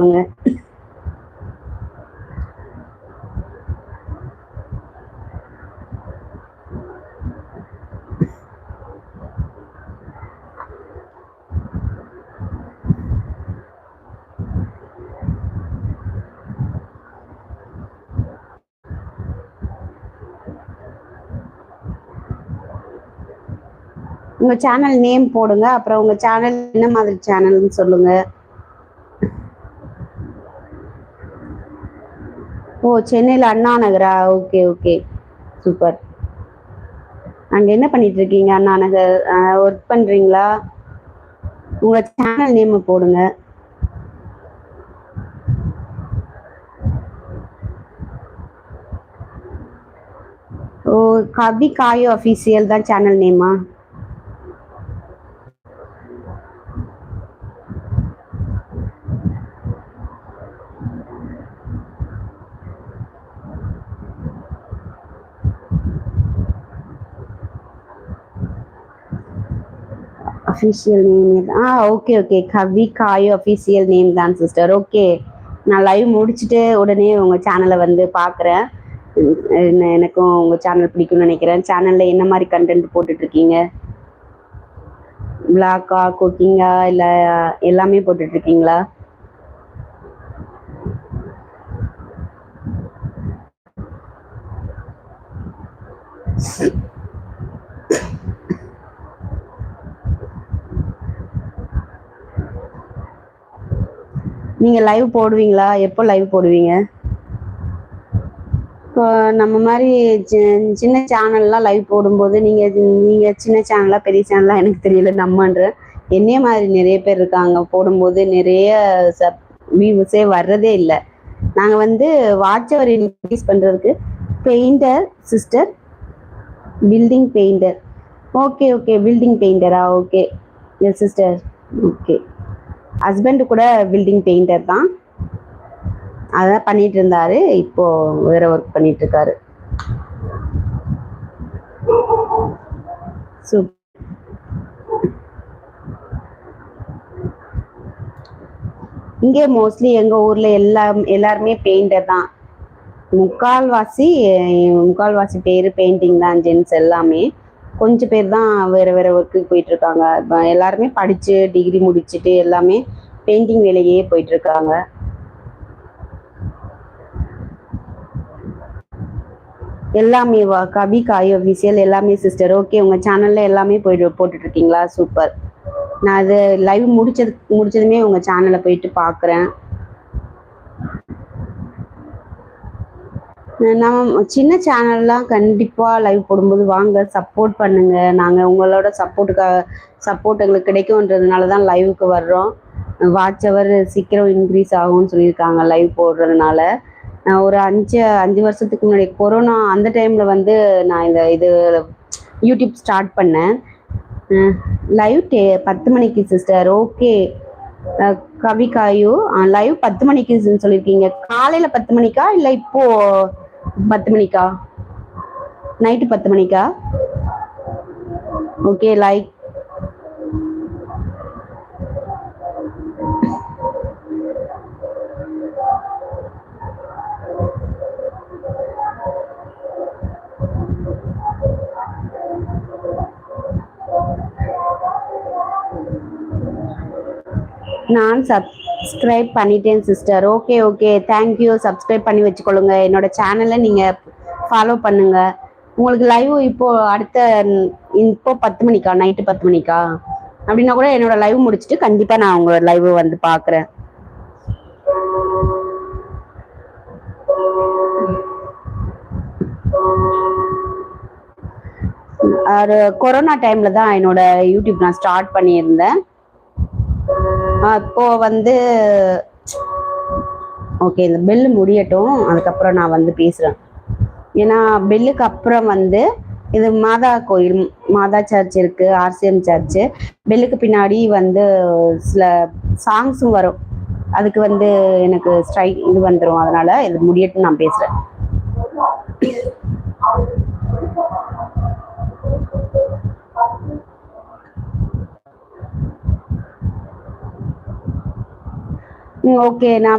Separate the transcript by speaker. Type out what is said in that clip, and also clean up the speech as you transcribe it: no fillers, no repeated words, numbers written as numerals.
Speaker 1: உங்க channel name போடுங்க. அப்புறம் உங்க சேனல் என்ன மாதிரி சேனல்னு சொல்லுங்க. ஓ, சென்னையில் அண்ணா நகரா? Okay okay, super. அங்கே என்ன பண்ணிட்டு இருக்கீங்க? அண்ணா நகர் ஒர்க் பண்றீங்களா? உங்க சேனல் நேம் போடுங்க. ஓ, கவி காயோ அஃபீஷியல் தான் சேனல் நேமா? Official name okay okay, Kavi Kayo official name தான் சிஸ்டர். ஓகே, நான் லைவ் முடிச்சுட்டு உடனே உங்கள் சேனலை வந்து பார்க்குறேன். எனக்கும் உங்கள் சேனல் பிடிக்கும்னு நினைக்கிறேன். சேனலில் என்ன மாதிரி கண்டென்ட் போட்டுட்ருக்கீங்க? விளாக்கா, குக்கிங்கா, இல்லை எல்லாமே போட்டுட்ருக்கீங்களா? நீங்கள் லைவ் போடுவீங்களா? எப்போ லைவ் போடுவீங்க? இப்போ நம்ம மாதிரி சின்ன சேனல்லாம் லைவ் போடும்போது நீங்கள் சின்ன சேனலாக பெரிய சேனலாக எனக்கு தெரியல, நம்மன்ற என்னைய மாதிரி நிறைய பேர் இருக்காங்க. போடும்போது நிறைய வியூஸே வர்றதே இல்லை. நாங்கள் வந்து வாட்ச் அவர் இன்க்ரீஸ் பண்ணுறதுக்கு painter sister, building painter. Okay okay, building பெயிண்டரா? Okay yes sister. Okay, husband கூட பில்டிங் பெயிண்டர் தான், அதான் பண்ணிட்டு இருந்தாரு. இப்போ வேற ஒர்க் பண்ணிட்டு இருக்காரு. இங்கே மோஸ்ட்லி எங்க ஊர்ல எல்லாருமே பெயிண்டர் தான். முக்கால்வாசி பேர் பெயிண்டிங் தான், ஜென்ஸ் எல்லாமே. கொஞ்சம் பேர் தான் வேற வேற ஒர்க்குக்கு போயிட்டு இருக்காங்க. எல்லாருமே படிச்சு டிகிரி முடிச்சுட்டு எல்லாமே பெயிண்டிங் வேலையே போயிட்டு இருக்காங்க. எல்லாமே கவி காய் அஃபிஷியல் எல்லாமே சிஸ்டர். ஓகே, உங்க சேனல்ல எல்லாமே போட்டுட்டு இருக்கீங்களா? சூப்பர். நான் அது லைவ் முடிச்சதுமே உங்க சேனலை போயிட்டு பார்க்குறேன். நம்ம சின்ன சேனல்லாம் கண்டிப்பாக லைவ் போடும்போது வாங்க சப்போர்ட் பண்ணுங்க. நாங்கள் உங்களோட சப்போர்ட் எங்களுக்கு கிடைக்கும்ன்றதுனால தான் லைவுக்கு வர்றோம். வாட்ச் அவர் சீக்கிரம் இன்க்ரீஸ் ஆகும்னு சொல்லியிருக்காங்க லைவ் போடுறதுனால. ஒரு அஞ்சு வருஷத்துக்கு முன்னாடி கொரோனா அந்த டைமில் வந்து நான் இது யூடியூப் ஸ்டார்ட் பண்ணேன். லைவ் 10 மணிக்கு சிஸ்டர். ஓகே, கவிகாயு லைவ் 10 மணிக்கு சொல்லியிருக்கீங்க. காலையில் 10 மணிக்கா இல்லை இப்போ 10 மணிக்கா? நைட்டு 10 மணிக்கா? ஓகே, லைக் நான் சப்ஸ்கிரைப் பண்ணிட்டேன் sister. Okay okay, thank you. Subscribe பண்ணி வச்சுக்கொள்ளுங்க. என்னோட சேனலை நீங்கள் ஃபாலோ பண்ணுங்க. உங்களுக்கு லைவ் இப்போ 10 மணிக்கா? நைட்டு 10 மணிக்கா? அப்படின்னா கூட என்னோட லைவ் முடிச்சுட்டு கண்டிப்பாக நான் உங்கள் லைவ் வந்து பார்க்குறேன். கொரோனா டைம்ல தான் என்னோட யூடியூப் நான் ஸ்டார்ட் பண்ணியிருந்தேன். இப்போ வந்து ஓகே, இந்த பெல் முடியட்டும், அதுக்கப்புறம் நான் வந்து பேசுகிறேன். ஏன்னா பெல்லுக்கு அப்புறம் வந்து இது மாதா கோயில், மாதா சர்ச் இருக்குது, ஆர்சிஎம் சர்ச்சு. பெல்லுக்கு பின்னாடி வந்து சில சாங்ஸும் வரும். அதுக்கு வந்து எனக்கு ஸ்ட்ரைக் இது வந்துடும். அதனால் இது முடியட்டும், நான் பேசுகிறேன். ஓகே. நான்